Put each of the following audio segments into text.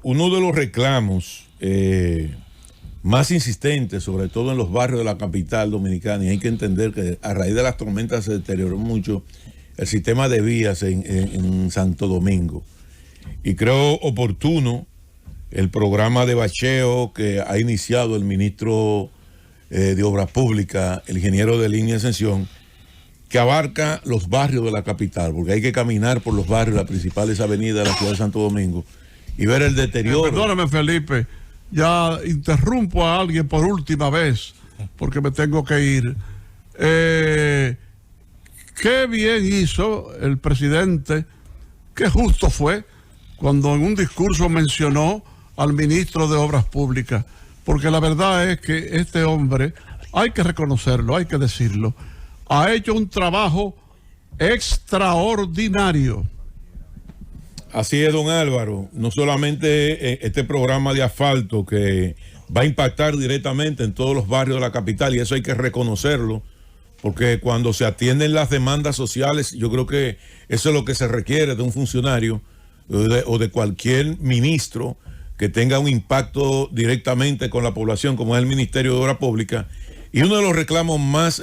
Uno de los reclamos más insistentes, sobre todo en los barrios de la capital dominicana, y hay que entender que a raíz de las tormentas se deterioró mucho el sistema de vías en Santo Domingo. Y creo oportuno el programa de bacheo que ha iniciado el ministro de Obras Públicas, el ingeniero de Línea Ascensión, que abarca los barrios de la capital, porque hay que caminar por los barrios, las principales avenidas de la ciudad de Santo Domingo, y ver el deterioro. Perdóname, Felipe, ya interrumpo a alguien por última vez, porque me tengo que ir. Qué bien hizo el presidente, qué justo fue cuando en un discurso mencionó al ministro de Obras Públicas, porque la verdad es que este hombre, hay que reconocerlo, hay que decirlo, ha hecho un trabajo extraordinario. Así es, don Álvaro. No solamente este programa de asfalto que va a impactar directamente en todos los barrios de la capital, y eso hay que reconocerlo, porque cuando se atienden las demandas sociales, yo creo que eso es lo que se requiere de un funcionario o de cualquier ministro que tenga un impacto directamente con la población, como es el Ministerio de Obras Públicas. Y uno de los reclamos más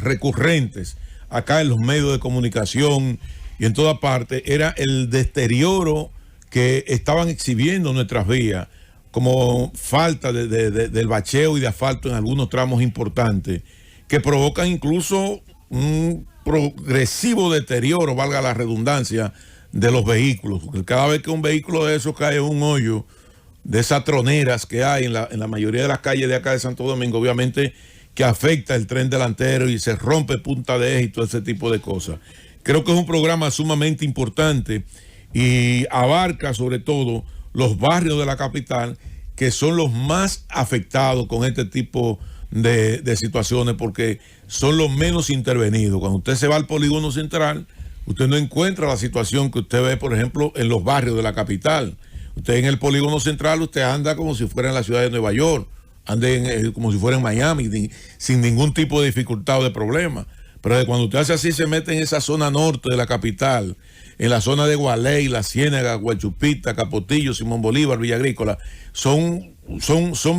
recurrentes acá en los medios de comunicación y en toda parte era el deterioro que estaban exhibiendo nuestras vías, como falta del bacheo y de asfalto en algunos tramos importantes, que provocan incluso un progresivo deterioro, valga la redundancia, de los vehículos. Porque cada vez que un vehículo de esos cae en un hoyo, de esas troneras que hay en la mayoría de las calles de acá de Santo Domingo, obviamente que afecta el tren delantero y se rompe punta de eje y todo ese tipo de cosas. Creo que es un programa sumamente importante y abarca sobre todo los barrios de la capital, que son los más afectados con este tipo de situaciones, porque son los menos intervenidos. Cuando usted se va al polígono central, usted no encuentra la situación que usted ve, por ejemplo, en los barrios de la capital. Usted en el polígono central, usted anda como si fuera en la ciudad de Nueva York, anda como si fuera en Miami, sin ningún tipo de dificultad o de problema. Pero cuando usted hace así, se mete en esa zona norte de la capital, en la zona de Gualey, La Ciénaga, Guachupita, Capotillo, Simón Bolívar, Villa Agrícola, son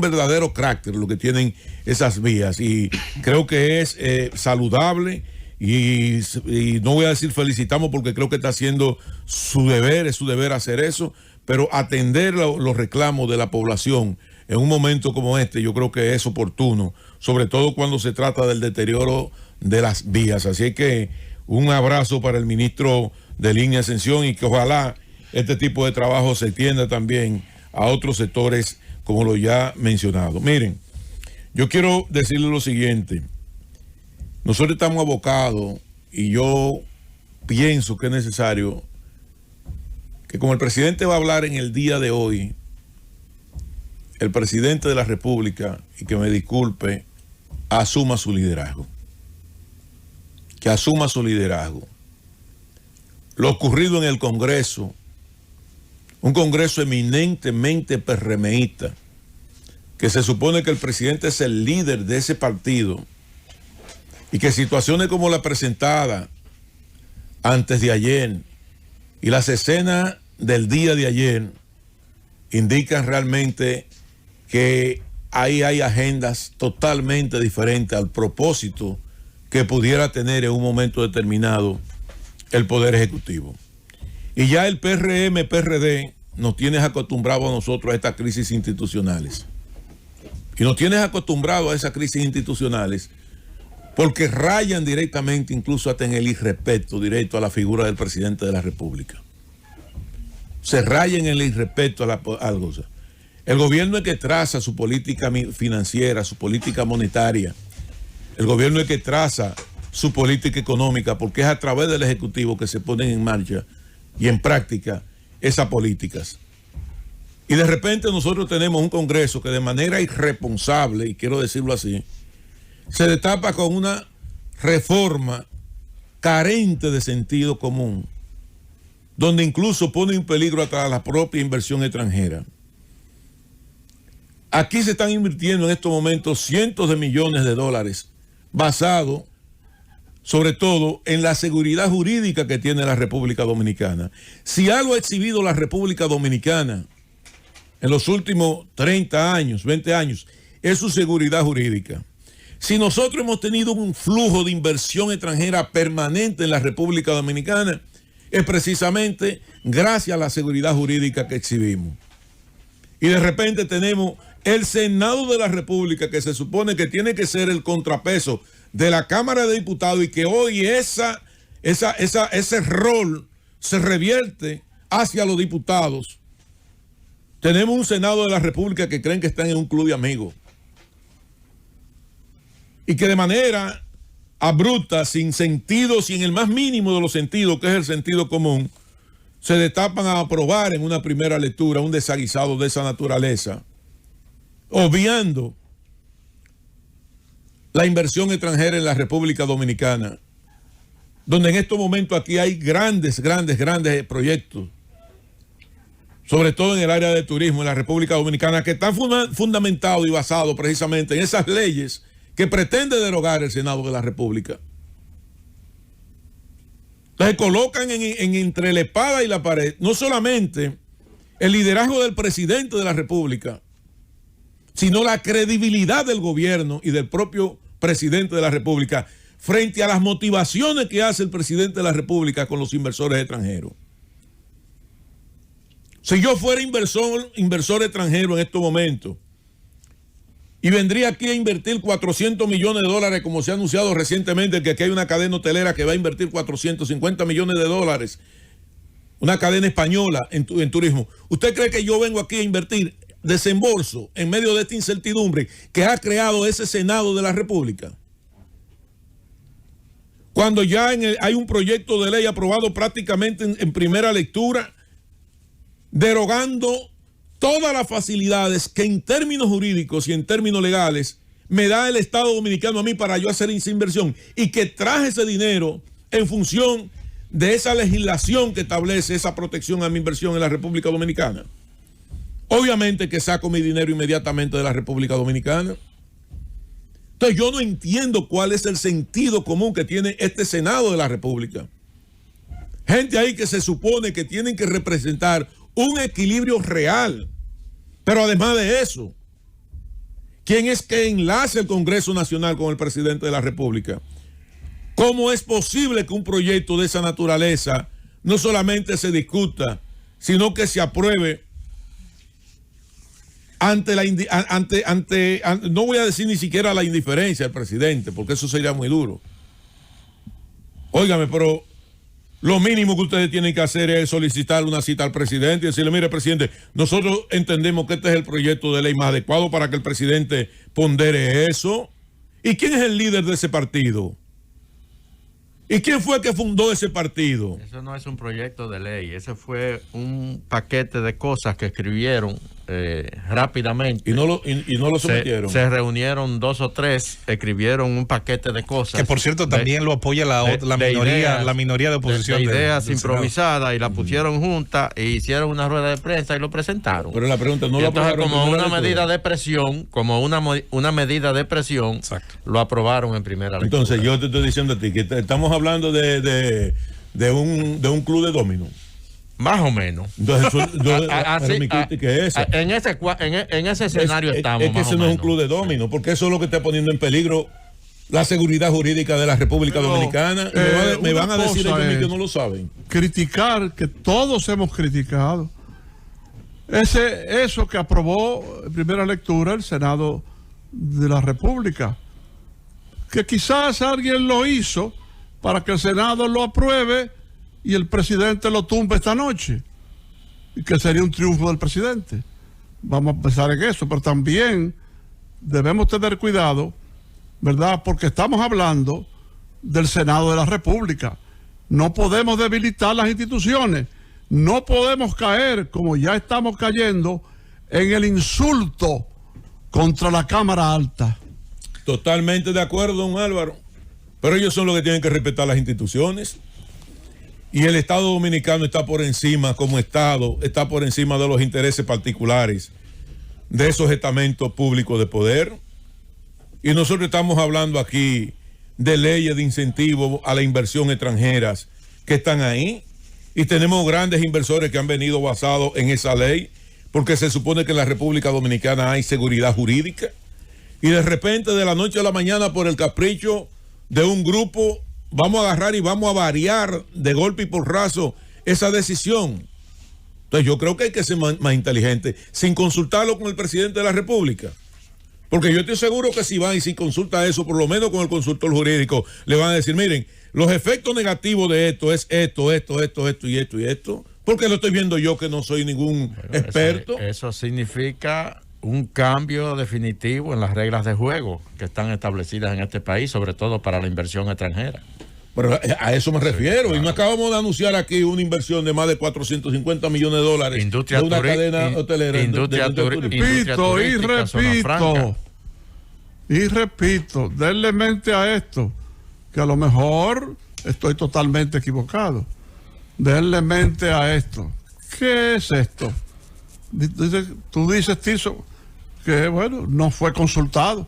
verdaderos cráteres lo que tienen esas vías, y creo que es saludable. Y no voy a decir felicitamos, porque creo que está haciendo su deber, es su deber hacer eso, pero atender los reclamos de la población en un momento como este, yo creo que es oportuno, sobre todo cuando se trata del deterioro de las vías. Así que un abrazo para el ministro de Línea Ascensión, y que ojalá este tipo de trabajo se extienda también a otros sectores como lo ya mencionado. Miren, yo quiero decirle lo siguiente. Nosotros estamos abocados, y yo pienso que es necesario que, como el presidente va a hablar en el día de hoy, el presidente de la República, y que me disculpe, asuma su liderazgo. Que asuma su liderazgo. Lo ocurrido en el Congreso, un Congreso eminentemente PRMista, que se supone que el presidente es el líder de ese partido, y que situaciones como la presentada antes de ayer y las escenas del día de ayer indican realmente que ahí hay agendas totalmente diferentes al propósito que pudiera tener en un momento determinado el Poder Ejecutivo. Y ya el PRM-PRD nos tiene acostumbrados a nosotros a estas crisis institucionales. Y nos tienes acostumbrados a esas crisis institucionales porque rayan directamente, incluso hasta en el irrespeto directo a la figura del presidente de la República. Se rayan en el irrespeto a algo. O sea, el gobierno es que traza su política financiera, su política monetaria. El gobierno es que traza su política económica, porque es a través del Ejecutivo que se ponen en marcha y en práctica esas políticas. Y de repente nosotros tenemos un Congreso que de manera irresponsable, y quiero decirlo así, se destapa con una reforma carente de sentido común, donde incluso pone en peligro hasta la propia inversión extranjera. Aquí se están invirtiendo en estos momentos cientos de millones de dólares, basado sobre todo en la seguridad jurídica que tiene la República Dominicana. Si algo ha exhibido la República Dominicana en los últimos 30 años, 20 años, es su seguridad jurídica. Si nosotros hemos tenido un flujo de inversión extranjera permanente en la República Dominicana, es precisamente gracias a la seguridad jurídica que exhibimos. Y de repente tenemos el Senado de la República, que se supone que tiene que ser el contrapeso de la Cámara de Diputados, y que hoy ese rol se revierte hacia los diputados. Tenemos un Senado de la República que creen que están en un club de amigos y que de manera abrupta, sin sentido, sin el más mínimo de los sentidos, que es el sentido común, se destapan a aprobar en una primera lectura un desaguisado de esa naturaleza, obviando la inversión extranjera en la República Dominicana, donde en estos momentos aquí hay grandes proyectos, sobre todo en el área de turismo en la República Dominicana, que están fundamentados y basados precisamente en esas leyes que pretende derogar el Senado de la República. Entonces colocan entre la espada y la pared no solamente el liderazgo del presidente de la República, sino la credibilidad del gobierno y del propio presidente de la República frente a las motivaciones que hace el presidente de la República con los inversores extranjeros. Si yo fuera inversor extranjero en estos momentos y vendría aquí a invertir $400 millones, como se ha anunciado recientemente, que aquí hay una cadena hotelera que va a invertir $450 millones, una cadena española en turismo. ¿Usted cree que yo vengo aquí a invertir desembolso en medio de esta incertidumbre que ha creado ese Senado de la República? Cuando ya hay un proyecto de ley aprobado prácticamente en primera lectura, derogando todas las facilidades que en términos jurídicos y en términos legales me da el Estado Dominicano a mí para yo hacer esa inversión, y que traje ese dinero en función de esa legislación que establece esa protección a mi inversión en la República Dominicana. Obviamente que saco mi dinero inmediatamente de la República Dominicana. Entonces yo no entiendo cuál es el sentido común que tiene este Senado de la República. Gente ahí que se supone que tienen que representar un equilibrio real. Pero además de eso, ¿quién es que enlace el Congreso Nacional con el presidente de la República? ¿Cómo es posible que un proyecto de esa naturaleza no solamente se discuta, sino que se apruebe no voy a decir ni siquiera la indiferencia del presidente, porque eso sería muy duro? Óigame, pero lo mínimo que ustedes tienen que hacer es solicitar una cita al presidente y decirle: mire, presidente, nosotros entendemos que este es el proyecto de ley más adecuado para que el presidente pondere eso. ¿Y quién es el líder de ese partido? ¿Y quién fue que fundó ese partido? Eso no es un proyecto de ley, ese fue un paquete de cosas que escribieron rápidamente. Y no lo sometieron. Se reunieron 2 o 3, escribieron un paquete de cosas. Que por cierto también lo apoya la minoría de oposición. De ideas improvisadas, y la pusieron juntas e hicieron una rueda de prensa y lo presentaron. Pero la pregunta no lo aprobaron. Como una medida de presión, una medida de presión, exacto, lo aprobaron en primera lectura. Entonces yo te estoy diciendo a ti que estamos hablando de un club de dominó. Más o menos. Entonces, mi crítica es esa. En ese escenario estamos. Es que ese no es un club de dominó, porque eso es lo que está poniendo en peligro la seguridad jurídica de la República Dominicana. Me van a decir ellos que no lo saben. Criticar, que todos hemos criticado. Eso que aprobó en primera lectura el Senado de la República. Que quizás alguien lo hizo para que el Senado lo apruebe y el presidente lo tumbe esta noche, y que sería un triunfo del presidente. Vamos a pensar en eso, pero también debemos tener cuidado, ¿verdad? Porque estamos hablando del Senado de la República. No podemos debilitar las instituciones, no podemos caer, como ya estamos cayendo, en el insulto contra la Cámara Alta. Totalmente de acuerdo, don Álvaro. Pero ellos son los que tienen que respetar las instituciones. Y el Estado Dominicano está por encima, como Estado, está por encima de los intereses particulares de esos estamentos públicos de poder. Y nosotros estamos hablando aquí de leyes de incentivo a la inversión extranjeras que están ahí. Y tenemos grandes inversores que han venido basados en esa ley, porque se supone que en la República Dominicana hay seguridad jurídica. Y de repente, de la noche a la mañana, por el capricho de un grupo, vamos a agarrar y vamos a variar de golpe y porrazo esa decisión. Entonces yo creo que hay que ser más inteligente, sin consultarlo con el presidente de la República. Porque yo estoy seguro que si van y si consulta eso, por lo menos con el consultor jurídico, le van a decir, miren, los efectos negativos de esto es esto y esto. Porque lo estoy viendo yo, que no soy ningún experto. Eso significa un cambio definitivo en las reglas de juego que están establecidas en este país, sobre todo para la inversión extranjera. Pero a eso me refiero. Claro. Y no acabamos de anunciar aquí una inversión de más de 450 millones de dólares Industria de una cadena hotelera. Y repito, denle mente a esto, que a lo mejor estoy totalmente equivocado. Denle mente a esto. ¿Qué es esto? Tú dices, Tirso, que bueno, no fue consultado.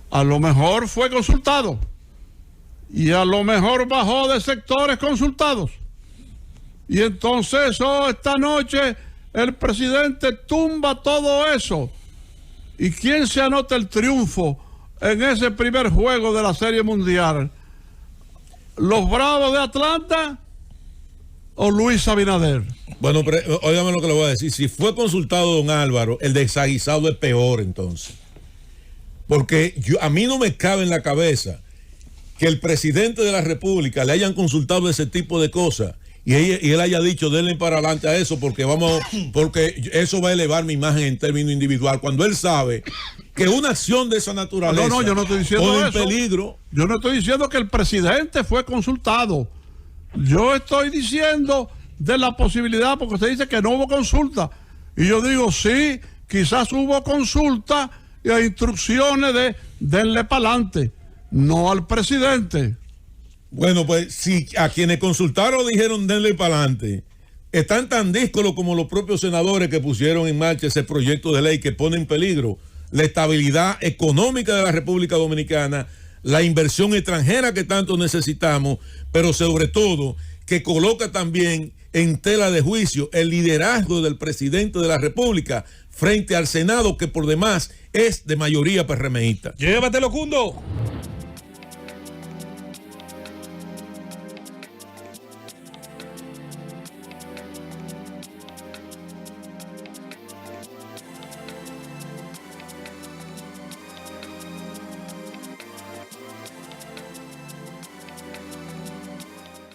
A lo mejor fue consultado. Y a lo mejor bajó de sectores consultados. Y entonces, esta noche, el presidente tumba todo eso. ¿Y quién se anota el triunfo en ese primer juego de la Serie Mundial? ¿Los Bravos de Atlanta o Luis Abinader? Bueno, pero óigame lo que le voy a decir. Si fue consultado don Álvaro, el desaguisado es peor entonces. Porque a mí no me cabe en la cabeza que el presidente de la República le hayan consultado ese tipo de cosas y él haya dicho, denle para adelante a eso porque eso va a elevar mi imagen en términos individual, cuando él sabe que una acción de esa naturaleza yo no estoy diciendo pone en eso. peligro. Yo no estoy diciendo que el presidente fue consultado. Yo estoy diciendo de la posibilidad, porque usted dice que no hubo consulta. Y yo digo, sí, quizás hubo consulta y hay instrucciones de denle para adelante, no al presidente. Bueno, pues si a quienes consultaron dijeron denle para adelante, están tan díscolos como los propios senadores que pusieron en marcha ese proyecto de ley que pone en peligro la estabilidad económica de la República Dominicana, la inversión extranjera que tanto necesitamos, pero sobre todo que coloca también en tela de juicio el liderazgo del presidente de la República frente al Senado, que por demás es de mayoría PRMista. Llévatelo, Cundo.